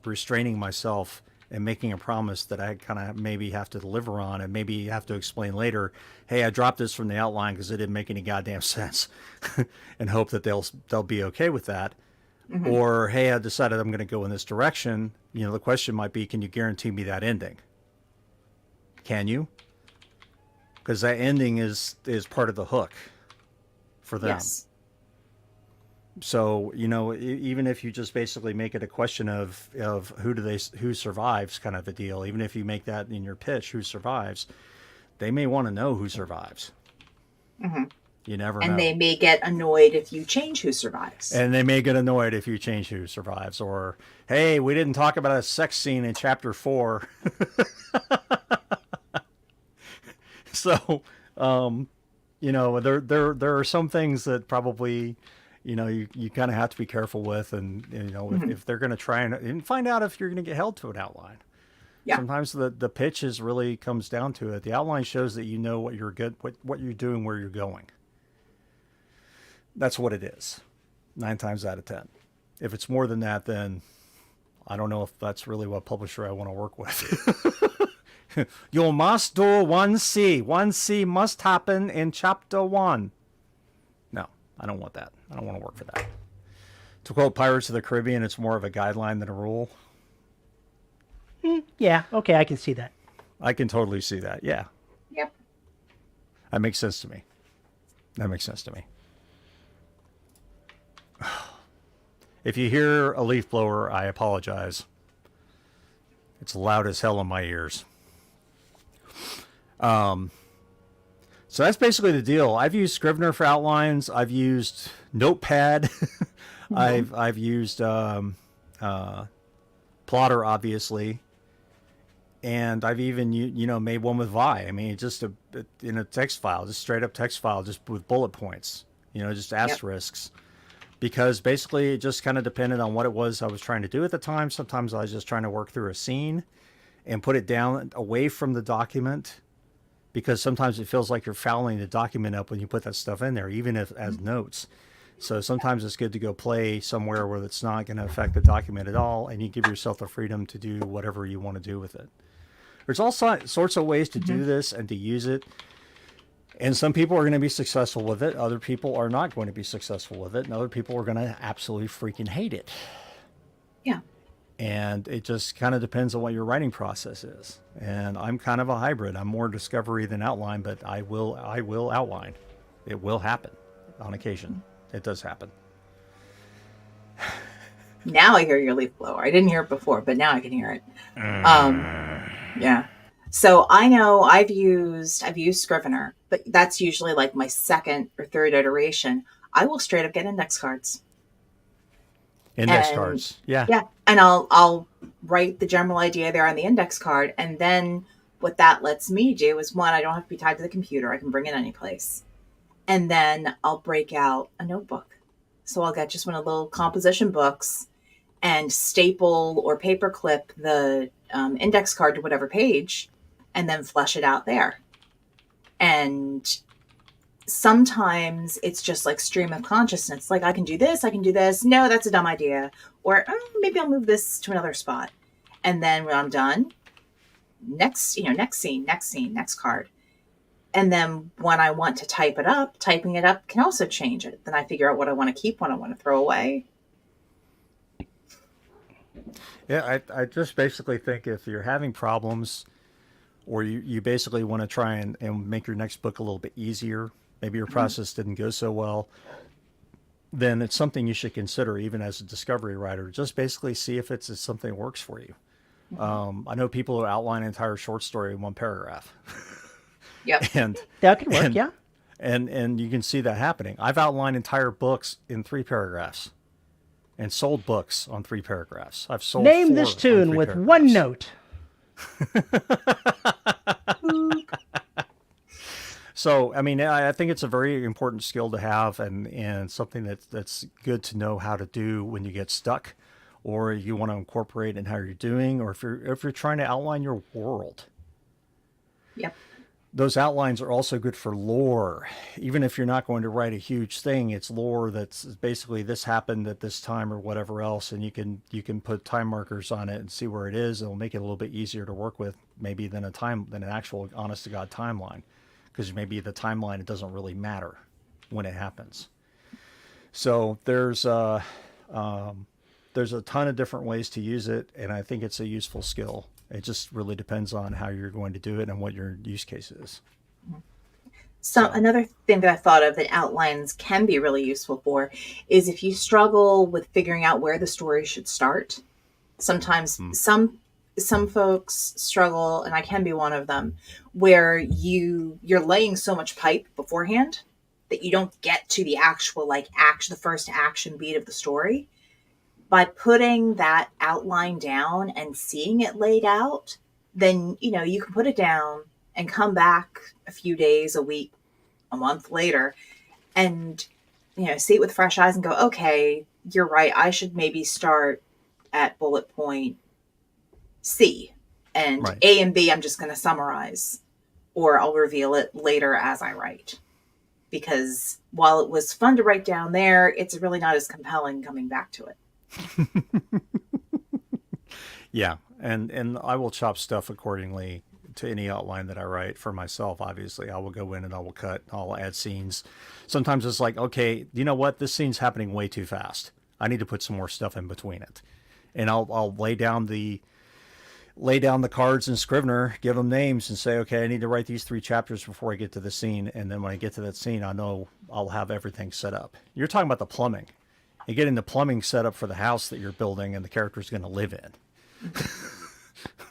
restraining myself and making a promise that I kind of maybe have to deliver on, and maybe have to explain later, hey, I dropped this from the outline because it didn't make any goddamn sense, and hope that they'll be okay with that. Mm-hmm. Or, hey, I decided I'm going to go in this direction. The question might be, can you guarantee me that ending? Can you? Because that ending is part of the hook for them. Yes. So, even if you just basically make it a question of who survives kind of a deal, even if you make that in your pitch, who survives, they may want to know who survives. Mm-hmm. You never know. And they may get annoyed if you change who survives. Or, hey, we didn't talk about a sex scene in chapter 4. So, there are some things that probably, you kind of have to be careful with. And, mm-hmm. if they're going to try and find out if you're going to get held to an outline. Yeah. Sometimes the pitch really comes down to it. The outline shows that you know what you're doing, where you're going. That's what it is, 9 times out of 10. If it's more than that, then I don't know if that's really what publisher I want to work with. You must do 1C. 1C must happen in chapter 1. No, I don't want that. I don't want to work for that. To quote Pirates of the Caribbean, it's more of a guideline than a rule. Yeah, okay, I can see that. I can totally see that, yeah. Yep. That makes sense to me. If you hear a leaf blower, I apologize. It's loud as hell in my ears. So that's basically the deal. I've used Scrivener for outlines. I've used Notepad. Mm-hmm. I've used Plotter, obviously, and I've even made one with Vi. I mean, just in a text file, just straight up text file, just with bullet points. Just asterisks. Yep. Because basically it just kind of depended on what it was I was trying to do at the time. Sometimes I was just trying to work through a scene and put it down away from the document, because sometimes it feels like you're fouling the document up when you put that stuff in there, even if as notes. So sometimes it's good to go play somewhere where it's not going to affect the document at all, and you give yourself the freedom to do whatever you want to do with it. There's all sorts of ways to do this and to use it. And some people are going to be successful with it. Other people are not going to be successful with it. And other people are going to absolutely freaking hate it. Yeah. And it just kind of depends on what your writing process is. And I'm kind of a hybrid. I'm more discovery than outline, but I will outline. It will happen on occasion. It does happen. Now I hear your leaf blower. I didn't hear it before, but now I can hear it. Yeah. So I know I've used Scrivener, but that's usually like my second or third iteration. I will straight up get index cards. Index cards. Yeah. Yeah. And I'll write the general idea there on the index card. And then what that lets me do is, one, I don't have to be tied to the computer. I can bring it any place. And then I'll break out a notebook. So I'll get just one of the little composition books and staple or paper clip the index card to whatever page and then flesh it out there. And sometimes it's just like stream of consciousness. Like, I can do this. No, that's a dumb idea. Or maybe I'll move this to another spot. And then when I'm done, next scene, next card. And then when I want to type it up, typing it up can also change it. Then I figure out what I want to keep, what I want to throw away. Yeah, I just basically think if you're having problems or you basically want to try and make your next book a little bit easier, maybe your process didn't go so well, then it's something you should consider even as a discovery writer. Just basically see if it's something that works for you. I know people who outline an entire short story in one paragraph. Yep. And That could work, yeah. And you can see that happening. I've outlined entire books in 3 paragraphs and sold books on 3 paragraphs. I've sold Name 4 this on tune 3 with paragraphs. one note. So, I mean, I think it's a very important skill to have and something that's good to know how to do when you get stuck or you want to incorporate in how you're doing, or if you're trying to outline your world. Yep. Those outlines are also good for lore. Even if you're not going to write a huge thing, it's lore that's basically this happened at this time or whatever else, and you can put time markers on it and see where it is. It'll make it a little bit easier to work with maybe than an actual honest to God timeline, because maybe the timeline, it doesn't really matter when it happens. So there's a ton of different ways to use it, and I think it's a useful skill. It just really depends on how you're going to do it and what your use case is. So another thing that I thought of that outlines can be really useful for is if you struggle with figuring out where the story should start. Sometimes some folks struggle, and I can be one of them, where you're laying so much pipe beforehand that you don't get to the actual the first action beat of the story. By putting that outline down and seeing it laid out, then, you can put it down and come back a few days, a week, a month later and, see it with fresh eyes and go, okay, you're right. I should maybe start at bullet point C, and Right. A and B, I'm just going to summarize, or I'll reveal it later as I write. Because while it was fun to write down there, it's really not as compelling coming back to it. Yeah, and I will chop stuff accordingly to any outline that I write for myself. Obviously, I will go in and I will cut, I'll add scenes. Sometimes it's like, okay, you know what? This scene's happening way too fast. I need to put some more stuff in between it. And I'll lay down the cards in Scrivener, give them names, and say, okay, I need to write these 3 chapters before I get to the scene. And then when I get to that scene, I know I'll have everything set up. You're talking about the plumbing. You're getting the plumbing set up for the house that you're building and the character's going to live in.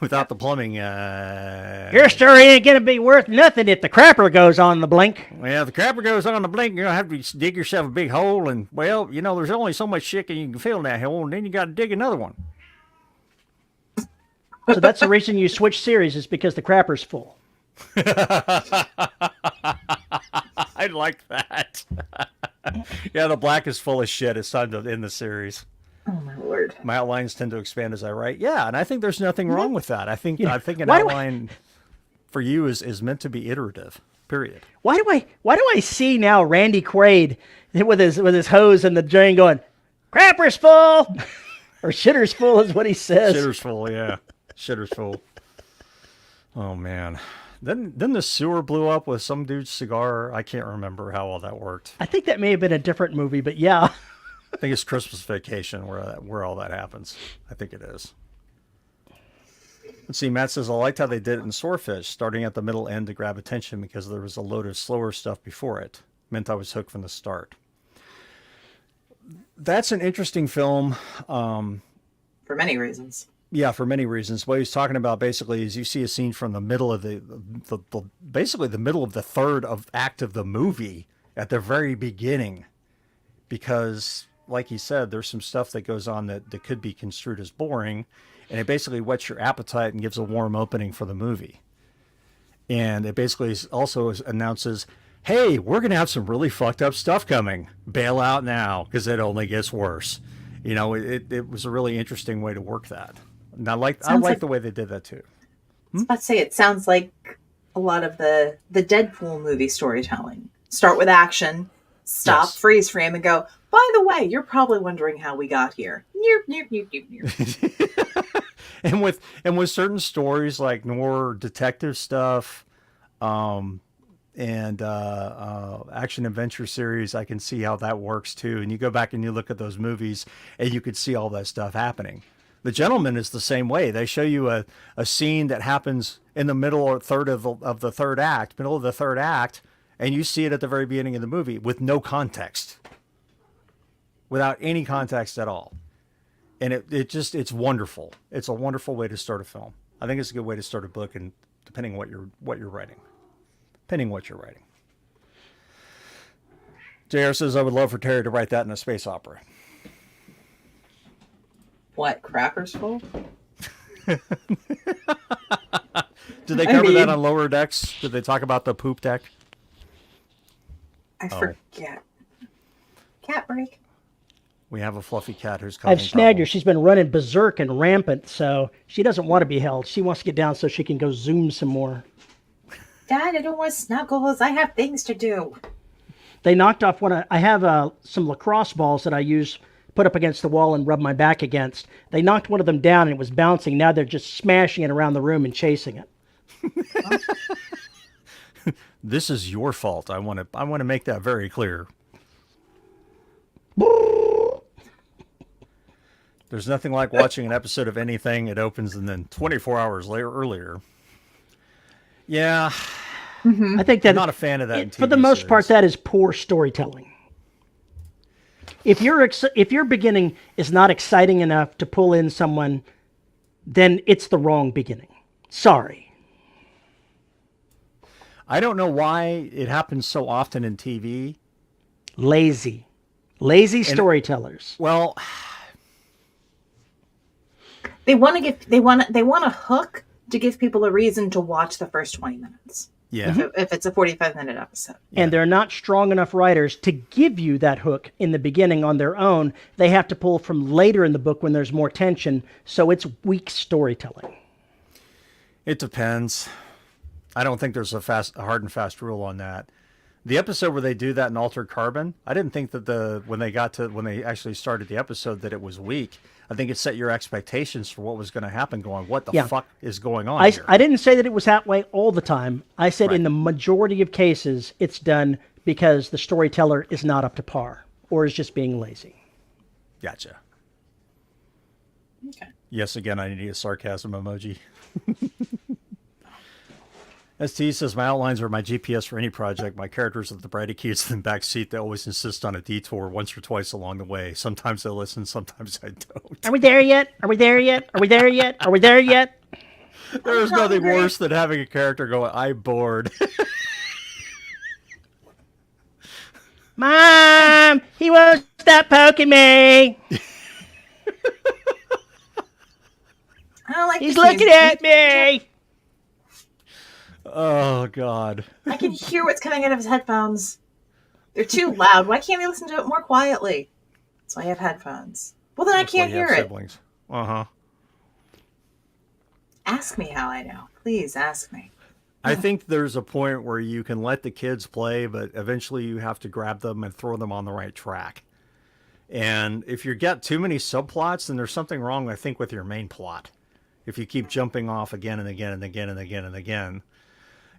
Without the plumbing, Your story ain't going to be worth nothing if the crapper goes on the blink. well, if the crapper goes on the blink, you're going to have to dig yourself a big hole. And, well, there's only so much shit you can fill in that hole, and then you got to dig another one. So that's the reason you switch series, is because the crapper's full. I like that. Yeah, the black is full of shit. It's time to end the series. Oh my Lord. My outlines tend to expand as I write. Yeah, and I think there's nothing wrong with that. I think an why do outline for you is meant to be iterative. Period. Why do I see now Randy Quaid with his hose in the drain going, crapper's full, or shitter's full is what he says. Shitter's full, yeah. Shitter's full. Oh man. Then the sewer blew up with some dude's cigar. I can't remember how all that worked. I think that may have been a different movie, but yeah. I think it's Christmas Vacation where all that happens. I think it is. Let's see, Matt says, I liked how they did it in Swordfish, starting at the middle end to grab attention because there was a load of slower stuff before it. Meant I was hooked from the start. That's an interesting film. For many reasons. Yeah, for many reasons. What he's talking about basically is you see a scene from the middle of basically the middle of the third act of the movie at the very beginning. Because, like he said, there's some stuff that goes on that could be construed as boring. And it basically whets your appetite and gives a warm opening for the movie. And it basically also announces, hey, we're going to have some really fucked up stuff coming. Bail out now, because it only gets worse. You know, it was a really interesting way to work that. And I like the way they did that too. I was about to say, it sounds like a lot of the Deadpool movie storytelling. Start with action, stop, Yes. freeze frame, and go, by the way, you're probably wondering how we got here. And with certain stories like noir detective stuff, and action adventure series, I can see how that works too. And you go back and you look at those movies, and you could see all that stuff happening. The Gentleman is the same way. They show you a scene that happens in the middle or third of the third act, middle of the third act, and you see it at the very beginning of the movie with no context, without any context at all. And it's wonderful. It's a wonderful way to start a film. I think it's a good way to start a book, and depending on what you're writing. JR says, I would love for Terry to write that in a space opera. What, Crackers Full? Did they cover that on Lower Decks? Did they talk about the poop deck? I forget. Cat break. We have a fluffy cat who's causing I've snagged her. problems. She's been running berserk and rampant, so she doesn't want to be held. She wants to get down so she can go zoom some more. Dad, I don't want snuggles. I have things to do. They knocked off I have some lacrosse balls that I use, put up against the wall and rub my back against. They knocked one of them down and it was bouncing. Now they're just smashing it around the room and chasing it. This is your fault. I want to make that very clear. There's nothing like watching an episode of anything. It opens and then 24 hours earlier. Yeah. I think that I'm not a fan of that in for the TV most series. part, that is poor storytelling. If your beginning is not exciting enough to pull in someone, then it's the wrong beginning. Sorry. I don't know why it happens so often in TV. Lazy storytellers. Well, They want a hook to give people a reason to watch the first 20 minutes. yeah. If it's a 45-minute episode. And they're not strong enough writers to give you that hook in the beginning on their own. They have to pull from later in the book when there's more tension. So it's weak storytelling. It depends. I don't think there's a hard and fast rule on that. The episode where they do that in Altered Carbon, I didn't think that when they actually started the episode that it was weak. I think it set your expectations for what was going to happen. Going, what the fuck is going on here? I didn't say that it was that way all the time. I said in the majority of cases, it's done because the storyteller is not up to par or is just being lazy. Gotcha. Okay. Yes, again, I need a sarcasm emoji. ST says, my outlines are my GPS for any project. My characters are the bratty kids in the back seat. They always insist on a detour once or twice along the way. Sometimes I listen, sometimes I don't. Are we there yet? Are we there yet? Are we there yet? Are we there yet? There's nothing worse than having a character go, I'm bored. Mom, he won't stop poking me. I don't like He's this looking music. at me. Oh, God. I can hear what's coming out of his headphones. They're too loud. Why can't we listen to it more quietly? So I have headphones. Well, then I can't hear it. Siblings. Uh-huh. Ask me how I know. Please ask me. I think there's a point where you can let the kids play, but eventually you have to grab them and throw them on the right track. And if you get too many subplots, then there's something wrong, I think, with your main plot. If you keep jumping off again and again and again and again and again,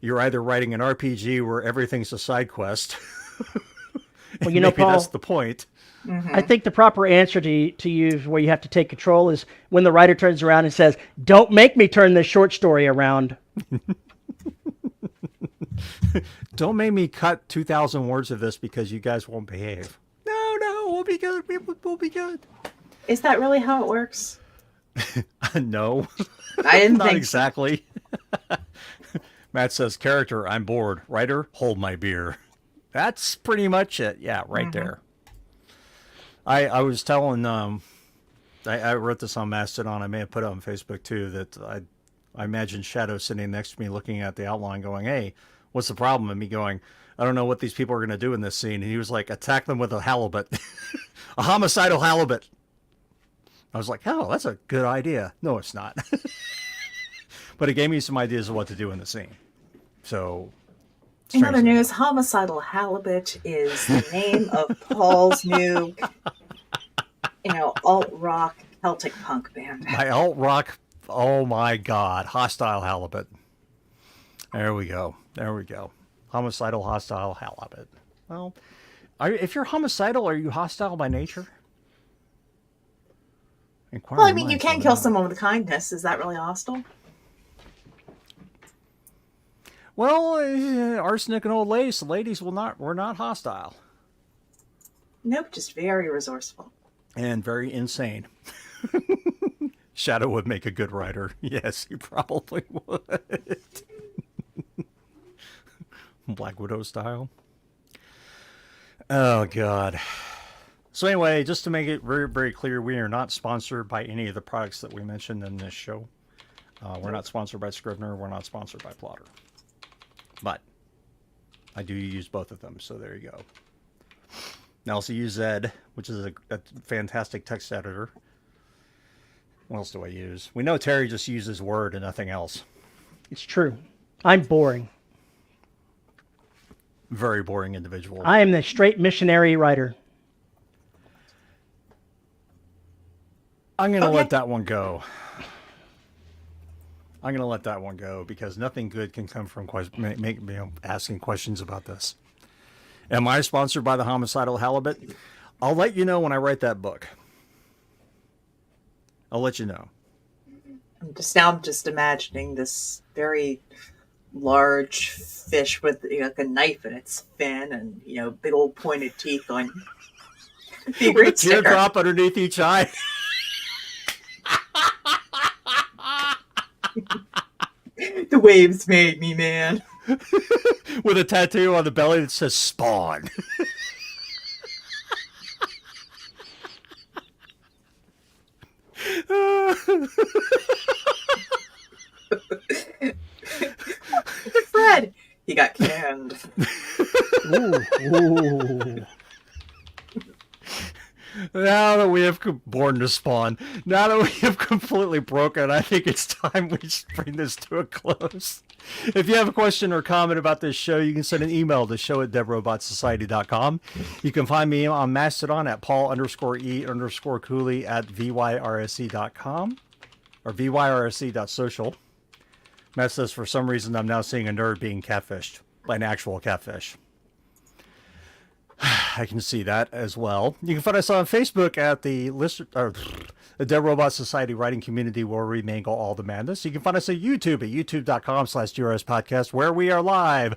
you're either writing an RPG where everything's a side quest. Well, you know, maybe Paul, that's the point. I think the proper answer to use where you have to take control is when the writer turns around and says, "Don't make me turn this short story around." Don't make me cut 2,000 words of this because you guys won't behave. No, we'll be good. We'll be good. Is that really how it works? No. I didn't Not think exactly. Matt says, character, I'm bored. Writer, hold my beer. That's pretty much it. Yeah, right there. I was telling, I wrote this on Mastodon. I may have put it on Facebook too, that I imagine Shadow sitting next to me looking at the outline going, hey, what's the problem? And me going, I don't know what these people are going to do in this scene. And he was like, attack them with a halibut. A homicidal halibut. I was like, oh, that's a good idea. No, it's not. But it gave me some ideas of what to do in the scene. So, in other news, Homicidal Halibut is the name of Paul's new, alt-rock Celtic punk band. My alt-rock, oh my God, Hostile Halibut. There we go. Homicidal, hostile halibut. Well, if you're homicidal, are you hostile by nature? Well, I mean, you can kill someone with kindness. Is that really hostile? Well, arsenic and old lace, ladies we're not hostile. Nope, just very resourceful. And very insane. Shadow would make a good writer. Yes, he probably would. Black Widow style. Oh, God. So anyway, just to make it very, very clear, we are not sponsored by any of the products that we mentioned in this show. We're not sponsored by Scrivener. We're not sponsored by Plotter. But I do use both of them, so there you go. I also use Zed, which is a fantastic text editor. What else do I use? We know Terry just uses Word and nothing else. It's true. I'm boring. Very boring individual. I am the straight missionary writer. I'm going to let that one go. I'm going to let that one go because nothing good can come from asking questions about this. Am I sponsored by the Homicidal Halibut? I'll let you know when I write that book. I'll let you know. I'm just imagining this very large fish with like a knife in its fin and big old pointed teeth on with a teardrop underneath each eye. The waves made me, man. With a tattoo on the belly that says Spawn. Fred, he got canned. Ooh. Now that we have born to Spawn, now that we have completely broken, I think it's time we just bring this to a close. If you have a question or comment about this show, you can send an email to show@deadrobotsociety.com. You can find me on Mastodon at Paul_E_Cooley at VYRSC.com or VYRSC.social. Matt says, for some reason, I'm now seeing a nerd being catfished by an actual catfish. I can see that as well. You can find us on Facebook at the Dead Robot Society writing community where we mangle all the madness. You can find us at YouTube at youtube.com/DRS podcast where we are live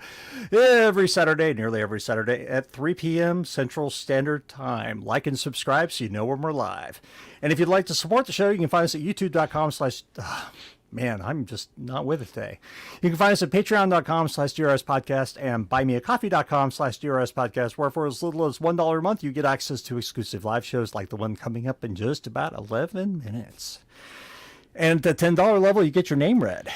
nearly every Saturday at 3 p.m. Central Standard Time. Like and subscribe so you know when we're live. And if you'd like to support the show, you can find us at youtube.com/ Man, I'm just not with it today. You can find us at patreon.com/DRS podcast and buymeacoffee.com/DRS podcast, where for as little as $1 a month, you get access to exclusive live shows like the one coming up in just about 11 minutes. And at the $10 level, you get your name read.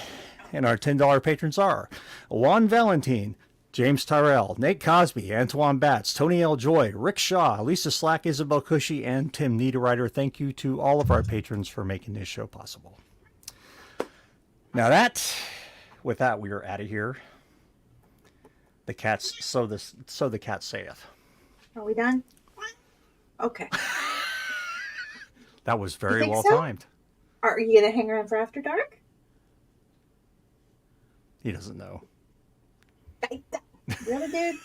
And our $10 patrons are Juan Valentine, James Tyrell, Nate Cosby, Antoine Batts, Tony L. Joy, Rick Shaw, Lisa Slack, Isabel Cushy, and Tim Niederreiter. Thank you to all of our patrons for making this show possible. Now with that, we are out of here. The cats, so the cat saith. Are we done? Okay. That was very well so? timed. Are you gonna hang around for after dark? He doesn't know. Really, dude?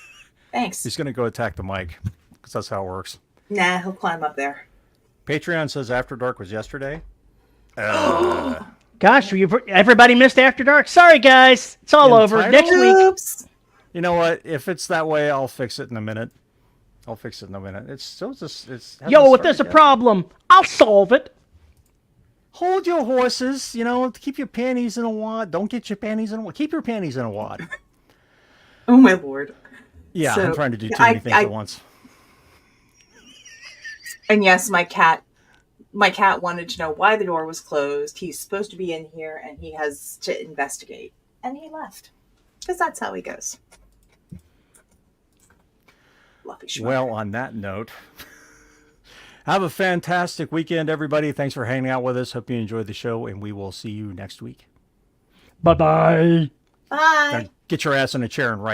Thanks. He's gonna go attack the mic because that's how it works. Nah, he'll climb up there. Patreon says After Dark was yesterday. Gosh, everybody missed After Dark. Sorry, guys. It's all over. Entitled? Next week. Oops. You know what? If it's that way, I'll fix it in a minute. It's still just Yo, if there's a problem, I'll solve it. Hold your horses. Keep your panties in a wad. Don't get your panties in a wad. Keep your panties in a wad. Oh my lord. Yeah, So, I'm trying to do too many things at once. And yes, my cat wanted to know why the door was closed. He's supposed to be in here and he has to investigate. And he left. Because that's how he goes. Well, on that note, have a fantastic weekend, everybody. Thanks for hanging out with us. Hope you enjoyed the show, and we will see you next week. Bye-bye. Bye. Now, get your ass in a chair and write.